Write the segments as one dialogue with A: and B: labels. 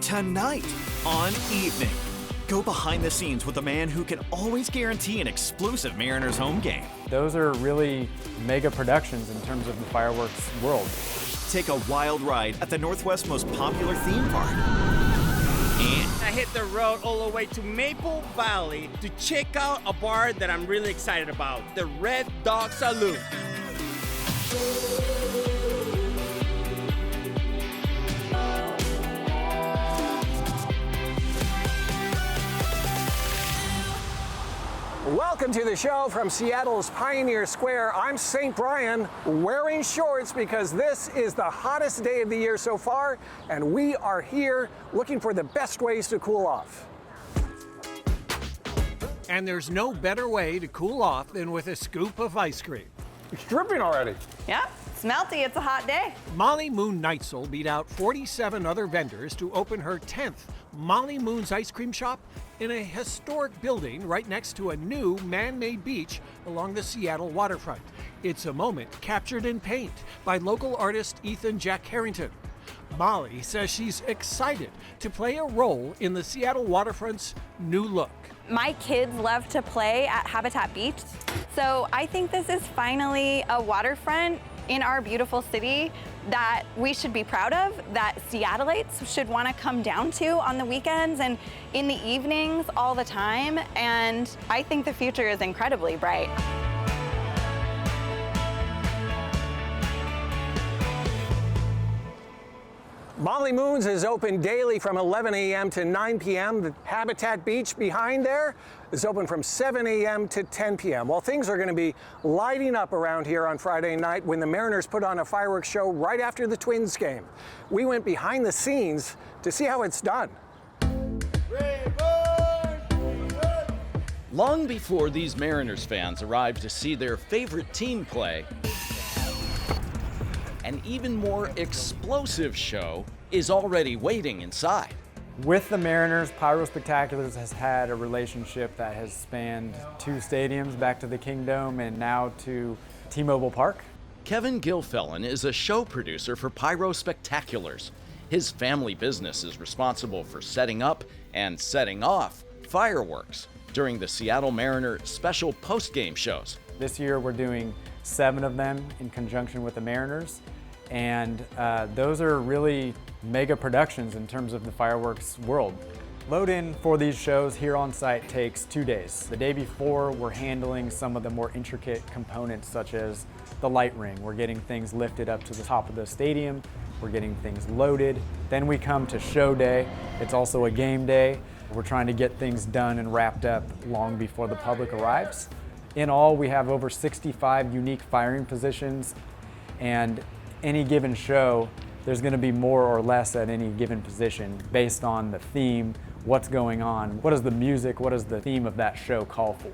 A: Tonight on Evening, go behind the scenes with the man who can always guarantee an explosive Mariners home game.
B: Those are really mega productions in terms of the fireworks world.
A: Take a wild ride at the Northwest's most popular theme park. And
C: I hit the road all the way to Maple Valley to check out a bar that I'm really excited about, the Red Dog Saloon.
D: Welcome to the show from Seattle's Pioneer Square. I'm St. Brian, wearing shorts because this is the hottest day of the year so far, and we are here looking for the best ways to cool off.
E: And there's no better way to cool off than with a scoop of ice cream.
D: It's dripping already.
F: Yep, it's melty, it's a hot day.
E: Molly Moon Neitzel beat out 47 other vendors to open her 10th Molly Moon's ice cream shop in a historic building right next to a new man-made beach along the Seattle waterfront. It's a moment captured in paint by local artist Ethan Jack Harrington. Molly says she's excited to play a role in the Seattle waterfront's new look.
F: My kids love to play at Habitat Beach, so I think this is finally a waterfront in our beautiful city that we should be proud of, that Seattleites should want to come down to on the weekends and in the evenings all the time, and I think the future is incredibly bright.
D: Molly Moon's is open daily from 11 a.m. to 9 p.m. The Habitat Beach behind there is open from 7 a.m. to 10 p.m. Well, things are going to be lighting up around here on Friday night when the Mariners put on a fireworks show right after the Twins game. We went behind the scenes to see how it's done.
G: Long before these Mariners fans arrived to see their favorite team play, an even more explosive show is already waiting inside.
B: With the Mariners, Pyro Spectaculars has had a relationship that has spanned two stadiums, back to the Kingdome and now to T-Mobile Park.
G: Kevin Gilfellen is a show producer for Pyro Spectaculars. His family business is responsible for setting up and setting off fireworks during the Seattle Mariner special post-game shows.
B: This year we're doing 7 of them in conjunction with the Mariners, and those are really mega productions in terms of the fireworks world. Load-in for these shows here on site takes 2 days. The day before, we're handling some of the more intricate components such as the light ring. We're getting things lifted up to the top of the stadium. We're getting things loaded. Then we come to show day. It's also a game day. We're trying to get things done and wrapped up long before the public arrives. In all, we have over 65 unique firing positions, and any given show, there's going to be more or less at any given position based on the theme, what's going on, what is the music, what does the theme of that show call for.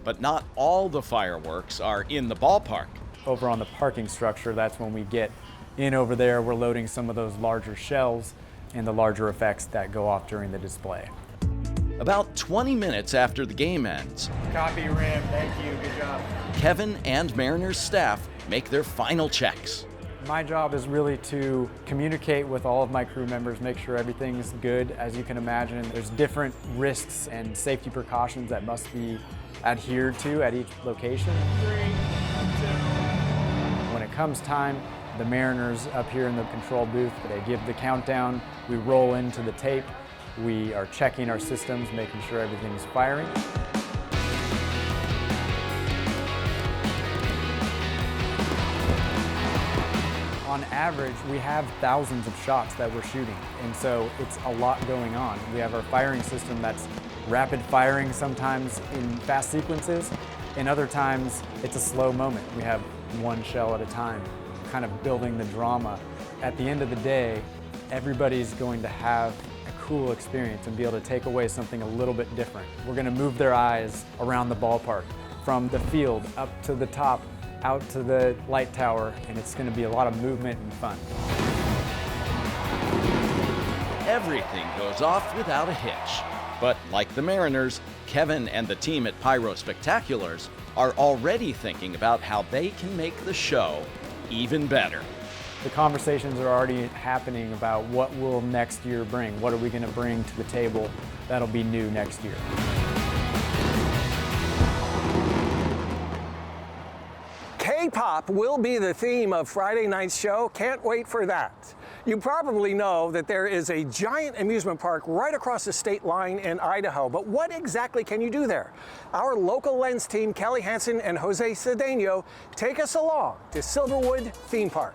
G: But not all the fireworks are in the ballpark.
B: Over on the parking structure, that's when we get in over there. We're loading some of those larger shells and the larger effects that go off during the display.
G: About 20 minutes after the game ends,
B: Copy, Rim. Thank you. Good job.
G: Kevin and Mariners staff make their final checks.
B: My job is really to communicate with all of my crew members, make sure everything's good. As you can imagine, there's different risks and safety precautions that must be adhered to at each location. 3, 2. When it comes time, the Mariners up here in the control booth, they give the countdown, we roll into the tape, we are checking our systems, making sure everything's firing. On average, we have thousands of shots that we're shooting, and so it's a lot going on. We have our firing system that's rapid firing, sometimes in fast sequences, and other times it's a slow moment. We have one shell at a time, kind of building the drama. At the end of the day, everybody's going to have a cool experience and be able to take away something a little bit different. We're going to move their eyes around the ballpark, from the field up to the top, out to the light tower, and it's going to be a lot of movement and fun.
G: Everything goes off without a hitch. But like the Mariners, Kevin and the team at Pyro Spectaculars are already thinking about how they can make the show even better.
B: the conversations are already happening about what will next year bring. What are we going to bring to the table that'll be new next year?
D: K-pop will be the theme of Friday night's show. Can't wait for that. You probably know that there is a giant amusement park right across the state line in Idaho, but what exactly can you do there? Our local Lens team, Kelly Hansen and Jose Cedeno, take us along to Silverwood Theme Park.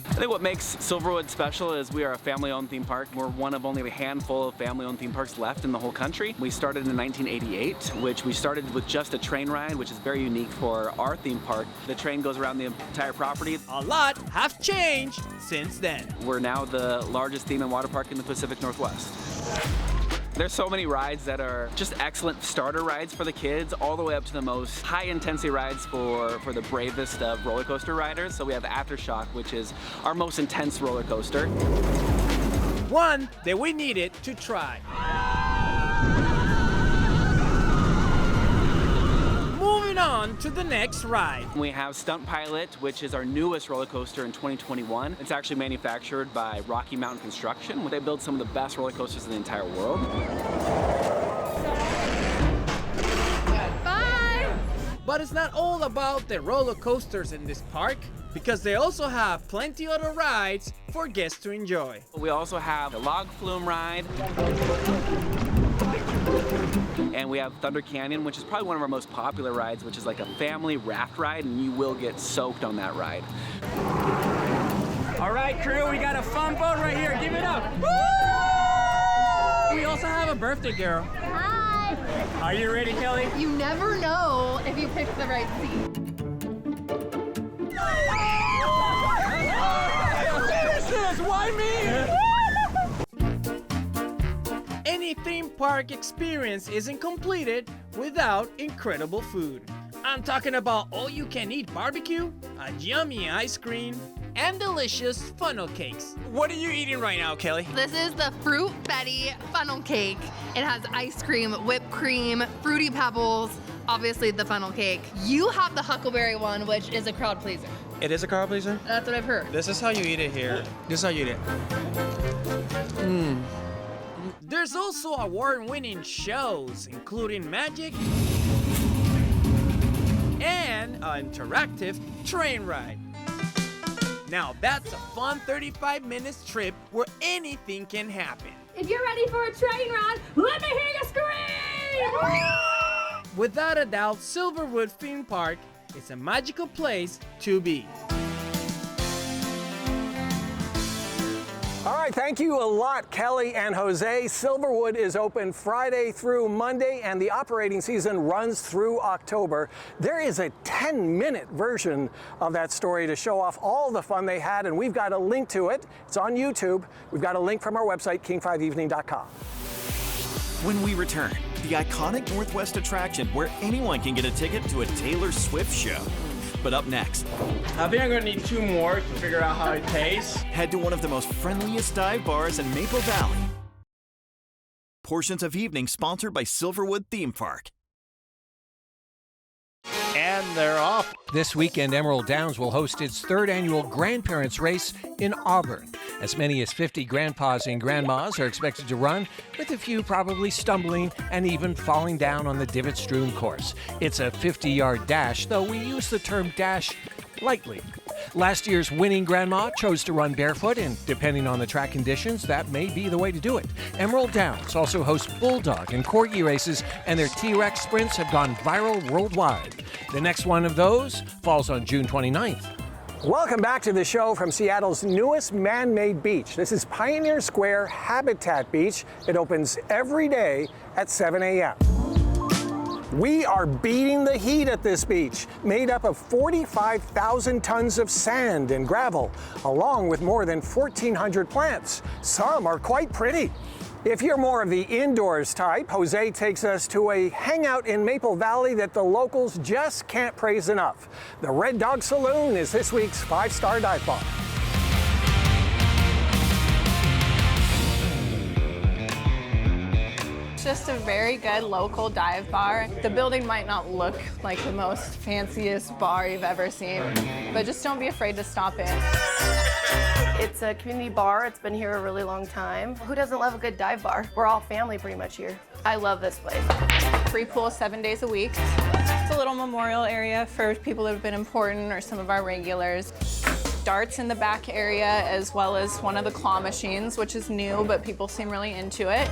H: I think what makes Silverwood special is we are a family-owned theme park. We're one of only a handful of family-owned theme parks left in the whole country. We started in 1988, which we started with just a train ride, which is very unique for our theme park. The train goes around the entire property.
C: A lot have changed since then.
H: We're now the largest theme and water park in the Pacific Northwest. There's so many rides that are just excellent starter rides for the kids, all the way up to the most high-intensity rides for the bravest of roller coaster riders. So we have Aftershock, which is our most intense roller coaster.
C: One that we needed to try. Moving on to the next ride.
H: We have Stunt Pilot, which is our newest roller coaster in 2021. It's actually manufactured by Rocky Mountain Construction. They build some of the best roller coasters in the entire world.
C: Bye! But it's not all about the roller coasters in this park, because they also have plenty other rides for guests to enjoy.
H: We also have the log flume ride. And we have Thunder Canyon, which is probably one of our most popular rides, which is like a family raft ride, and you will get soaked on that ride.
C: All right, crew, we got a fun boat right here. Give it up. Woo! We also have a birthday girl.
I: Hi!
C: Are you ready, Kelly?
I: You never know if you pick the right seat.
C: Why me? Any theme park experience isn't completed without incredible food. I'm talking about all-you-can-eat barbecue, a yummy ice cream, and delicious funnel cakes. What are you eating right now, Kelly?
I: This is the Fruit Betty funnel cake. It has ice cream, whipped cream, fruity pebbles, obviously the funnel cake. You have the huckleberry one, which is a crowd pleaser.
C: It is a crowd pleaser?
I: That's what I've heard.
C: This is how you eat it here. This is how you eat it. There's also award-winning shows, including magic and an interactive train ride. Now that's a fun 35-minute trip where anything can happen.
I: If you're ready for a train ride, let me hear you scream!
C: Without a doubt, Silverwood Theme Park is a magical place to be.
D: All right, thank you a lot, Kelly and Jose. Silverwood is open Friday through Monday, and the operating season runs through October. There is a 10-minute version of that story to show off all the fun they had, and we've got a link to it. It's on YouTube. We've got a link from our website, king5evening.com.
A: When we return, the iconic Northwest attraction where anyone can get a ticket to a Taylor Swift show. But up next,
C: I think I'm gonna need 2 more to figure out how it tastes.
A: head to one of the most friendliest dive bars in Maple Valley. Portions of Evening sponsored by Silverwood Theme Park.
E: And they're off. This weekend, Emerald Downs will host its 3rd annual Grandparents Race in Auburn. As many as 50 grandpas and grandmas are expected to run, with a few probably stumbling and even falling down on the divot-strewn course. It's a 50-yard dash, though we use the term dash lightly. Last year's winning grandma chose to run barefoot, and depending on the track conditions, that may be the way to do it. Emerald Downs also hosts bulldog and corgi races, and their T-Rex sprints have gone viral worldwide. The next one of those falls on June 29th.
D: Welcome back to the show from Seattle's newest man-made beach. This is Pioneer Square Habitat Beach. It opens every day at 7 a.m. We are beating the heat at this beach, made up of 45,000 tons of sand and gravel, along with more than 1,400 plants. Some are quite pretty. If you're more of the indoors type, Jose takes us to a hangout in Maple Valley that the locals just can't praise enough. The Red Dog Saloon is this week's 5-star dive bar.
J: just a very good local dive bar. The building might not look like the most fanciest bar you've ever seen, but just don't be afraid to stop in.
K: It's a community bar. It's been here a really long time. Who doesn't love a good dive bar? We're all family pretty much here. I love this place.
J: Free pool 7 days a week. It's a little memorial area for people that have been important or some of our regulars. Darts in the back area, as well as one of the claw machines, which is new, but people seem really into it.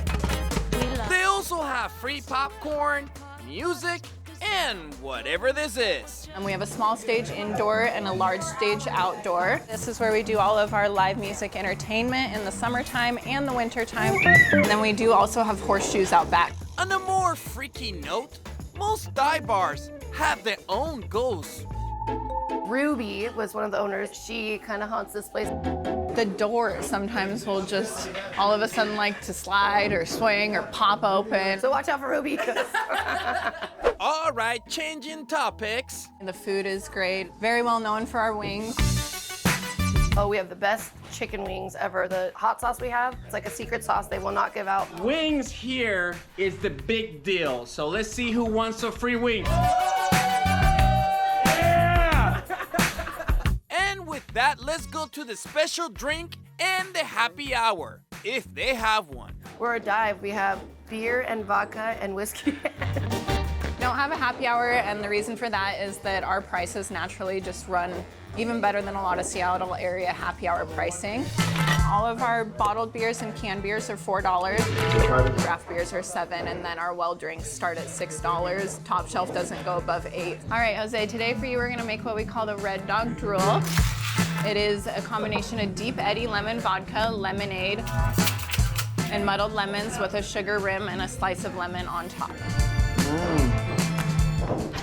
C: They also have free popcorn, music, and whatever this is.
J: And we have a small stage indoor and a large stage outdoor. This is where we do all of our live music entertainment in the summertime and the wintertime. And then we do also have horseshoes out back.
C: On a more freaky note, most dive bars have their own ghosts.
K: Ruby was one of the owners. She kind of haunts this place.
J: The door sometimes will just all of a sudden like to slide or swing or pop open.
K: So watch out for Ruby.
C: All right, changing topics.
J: The food is great. Very well known for our wings.
K: Oh, we have the best chicken wings ever. The hot sauce we have, it's like a secret sauce they will not give out.
C: Wings here is the big deal. So let's see who wants a free wing. And with that, let's go to the special drink and the happy hour, if they have one.
K: We're a dive. We have beer and vodka and whiskey.
J: Don't have a happy hour, and the reason for that is that our prices naturally just run even better than a lot of Seattle area happy hour pricing. All of our bottled beers and canned beers are $4. Draft beers are $7, and then our well drinks start at $6. Top shelf doesn't go above $8. All right, Jose, today for you we're gonna make what we call the Red Dog Drool. It is a combination of Deep Eddy lemon vodka, lemonade, and muddled lemons with a sugar rim and a slice of lemon on top.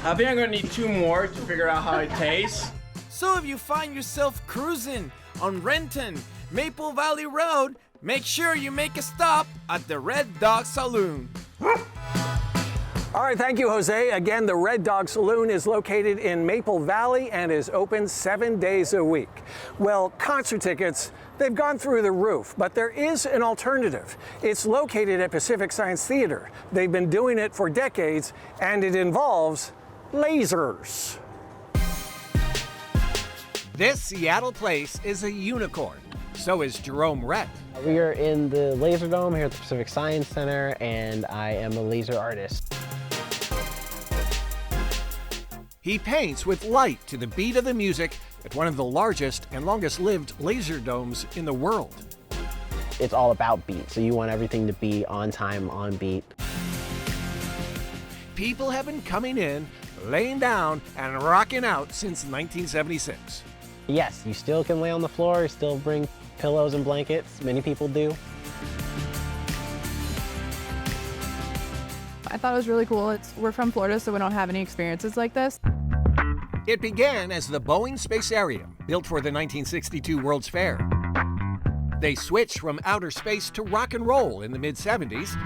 C: I think I'm gonna need 2 more to figure out how it tastes. So if you find yourself cruising on Renton, Maple Valley Road, make sure you make a stop at the Red Dog Saloon.
D: All right, thank you, Jose. Again, the Red Dog Saloon is located in Maple Valley and is open 7 days a week. Well, concert tickets, they've gone through the roof, but there is an alternative. It's located at Pacific Science Theater. They've been doing it for decades, and it involves lasers.
E: This Seattle place is a unicorn. So is Jerome Rett.
L: We are in the Laser Dome here at the Pacific Science Center, and I am a laser artist.
E: He paints with light to the beat of the music at one of the largest and longest-lived laser domes in the world.
L: It's all about beat, so you want everything to be on time, on beat.
E: People have been coming in, laying down, and rocking out since 1976.
L: Yes, you still can lay on the floor, still bring pillows and blankets. Many people do.
M: I thought it was really cool. We're from Florida, so we don't have any experiences like this.
E: It began as the Boeing Spacarium, built for the 1962 World's Fair. They switched from outer space to rock and roll in the mid-70s.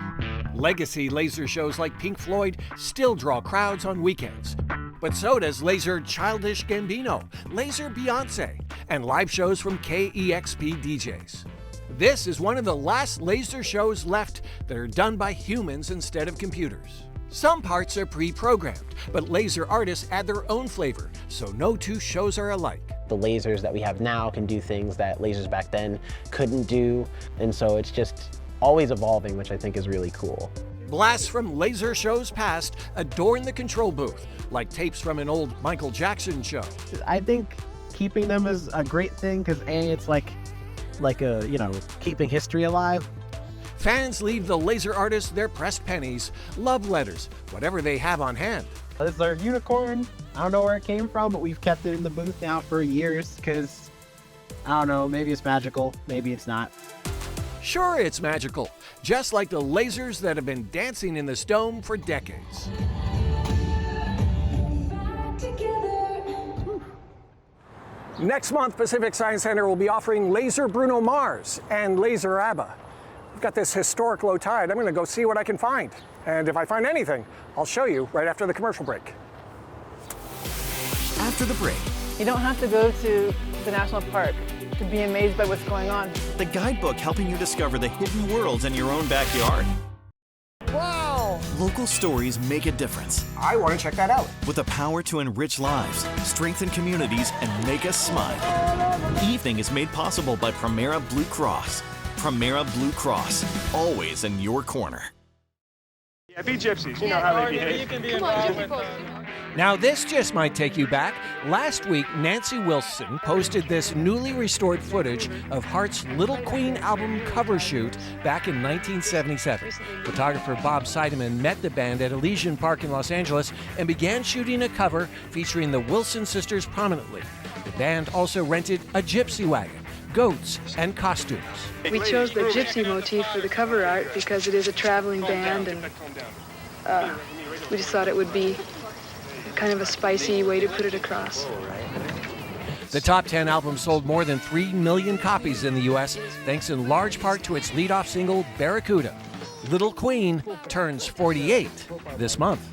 E: Legacy laser shows like Pink Floyd still draw crowds on weekends. But so does Laser Childish Gambino, Laser Beyonce, and live shows from KEXP DJs. This is one of the last laser shows left that are done by humans instead of computers. Some parts are pre-programmed, but laser artists add their own flavor, so no 2 shows are alike.
L: The lasers that we have now can do things that lasers back then couldn't do, and so it's just always evolving, which I think is really cool.
E: Blasts from laser shows past adorn the control booth, like tapes from an old Michael Jackson show.
N: I think keeping them is a great thing because A, it's like a, keeping history alive.
E: Fans leave the laser artists their pressed pennies, love letters, whatever they have on hand.
N: This is our unicorn. I don't know where it came from, but we've kept it in the booth now for years because, I don't know, maybe it's magical, maybe it's not.
E: Sure, it's magical, just like the lasers that have been dancing in this dome for decades.
D: Next month, Pacific Science Center will be offering Laser Bruno Mars and Laser ABBA. We've got this historic low tide. I'm going to go see what I can find. And if I find anything, I'll show you right after the commercial break.
A: After the break,
M: You don't have to go to the national park to be amazed by what's going on.
A: the guidebook helping you discover the hidden worlds in your own backyard.
E: Wow!
A: Local stories make a difference.
D: I want to check that out.
A: With the power to enrich lives, strengthen communities, and make us smile. Evening is made possible by Primera Blue Cross. Primera Blue Cross, always in your corner.
O: Yeah, be gypsies. You know how they behave.
C: Come on, Gypsy Post.
E: Now, this just might take you back. Last week, Nancy Wilson posted this newly restored footage of Heart's Little Queen album cover shoot back in 1977. Photographer Bob Seidemann met the band at Elysian Park in Los Angeles and began shooting a cover featuring the Wilson sisters prominently. The band also rented a gypsy wagon, goats, and costumes.
P: We chose the gypsy motif for the cover art because it is a traveling band, and we just thought it would be kind of a spicy way to put it across.
E: The Top 10 album sold more than 3 million copies in the U.S., thanks in large part to its lead-off single, Barracuda. Little Queen turns 48 this month.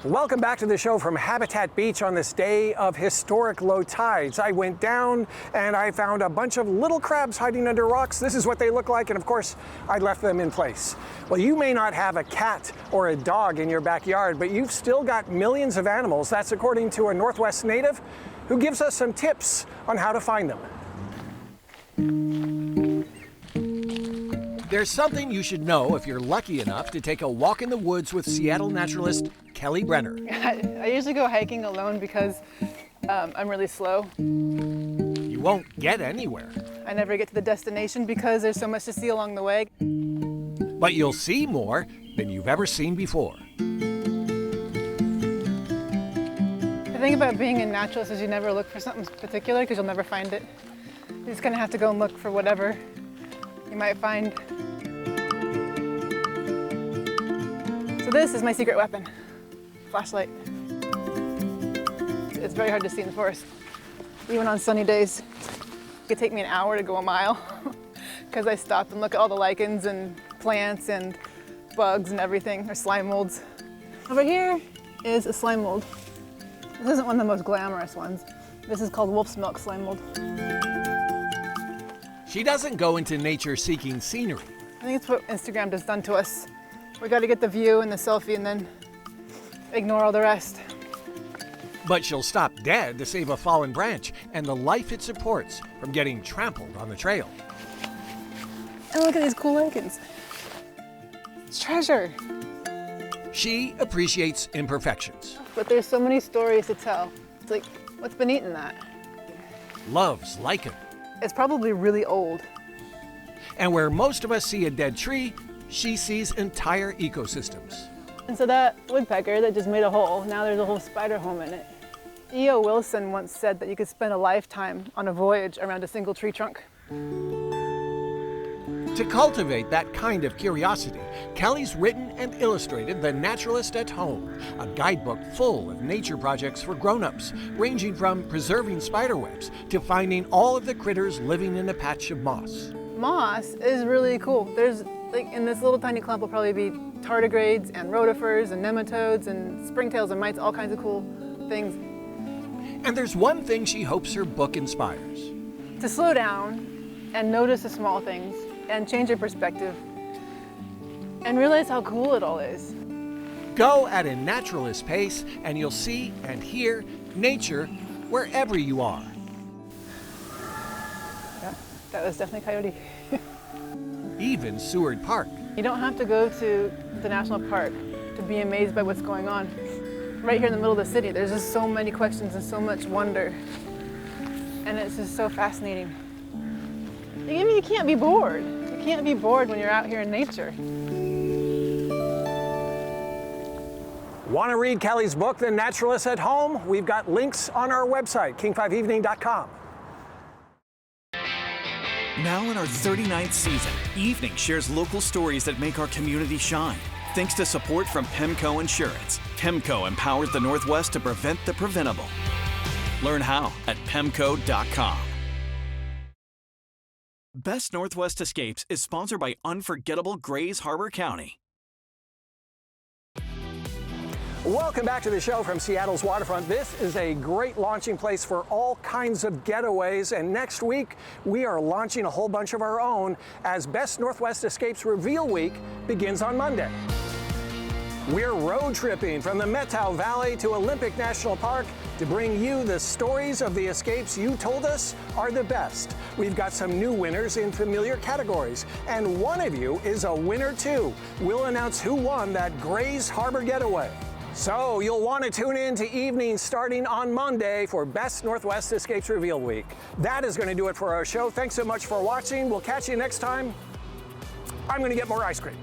D: Welcome back to the show from Habitat Beach on this day of historic low tides. I went down and I found a bunch of little crabs hiding under rocks. This is what they look like, and of course, I left them in place. Well, you may not have a cat or a dog in your backyard, but you've still got millions of animals. That's according to a Northwest native who gives us some tips on how to find them.
E: There's something you should know if you're lucky enough to take a walk in the woods with Seattle naturalist Kelly Brenner.
M: I usually go hiking alone because I'm really slow.
E: You won't get anywhere.
M: I never get to the destination because there's so much to see along the way.
E: But you'll see more than you've ever seen before.
M: The thing about being a naturalist is you never look for something particular because you'll never find it. You just kind of have to go and look for whatever you might find. So this is my secret weapon, flashlight. It's very hard to see in the forest. Even on sunny days, it could take me an hour to go a mile because I stop and look at all the lichens and plants and bugs and everything, or slime molds. Over here is a slime mold. This isn't one of the most glamorous ones. This is called wolf's milk slime mold.
E: She doesn't go into nature seeking scenery.
M: I think it's what Instagram has done to us. We got to get the view and the selfie and then ignore all the rest.
E: But she'll stop dead to save a fallen branch and the life it supports from getting trampled on the trail.
M: And look at these cool lichens. It's treasure.
E: She appreciates imperfections.
M: But there's so many stories to tell. It's like, what's been eating that?
E: Loves lichen.
M: It's probably really old.
E: And where most of us see a dead tree, she sees entire ecosystems.
M: And so that woodpecker that just made a hole, now there's a whole spider home in it. E.O. Wilson once said that you could spend a lifetime on a voyage around a single tree trunk.
E: To cultivate that kind of curiosity, Kelly's written and illustrated The Naturalist at Home, a guidebook full of nature projects for grown-ups, ranging from preserving spiderwebs to finding all of the critters living in a patch of moss.
M: Moss is really cool. There's, like, in this little tiny clump will probably be tardigrades and rotifers and nematodes and springtails and mites, all kinds of cool things.
E: And there's one thing she hopes her book inspires.
M: To slow down and notice the small things and change your perspective and realize how cool it all is.
E: Go at a naturalist pace and you'll see and hear nature wherever you are.
M: Yeah, that was definitely Coyote.
E: Even Seward Park.
M: You don't have to go to the national park to be amazed by what's going on. Right here in the middle of the city, there's just so many questions and so much wonder. And it's just so fascinating. I mean, you can't be bored. You can't be bored when you're out here in nature.
D: Want to read Kelly's book, The Naturalist at Home? We've got links on our website, king5evening.com.
A: Now in our 39th season, Evening shares local stories that make our community shine. Thanks to support from PEMCO Insurance. PEMCO empowers the Northwest to prevent the preventable. Learn how at PEMCO.com. Best Northwest Escapes is sponsored by Unforgettable Grays Harbor County.
D: Welcome back to the show from Seattle's waterfront. This is a great launching place for all kinds of getaways, and next week we are launching a whole bunch of our own as Best Northwest Escapes Reveal Week begins on Monday. We're road tripping from the Methow Valley to Olympic National Park to bring you the stories of the escapes you told us are the best. We've got some new winners in familiar categories, and one of you is a winner too. We'll announce who won that Grays Harbor getaway. So you'll want to tune in to evenings starting on Monday for Best Northwest Escapes Reveal Week. That is going to do it for our show. Thanks so much for watching. We'll catch you next time. I'm going to get more ice cream.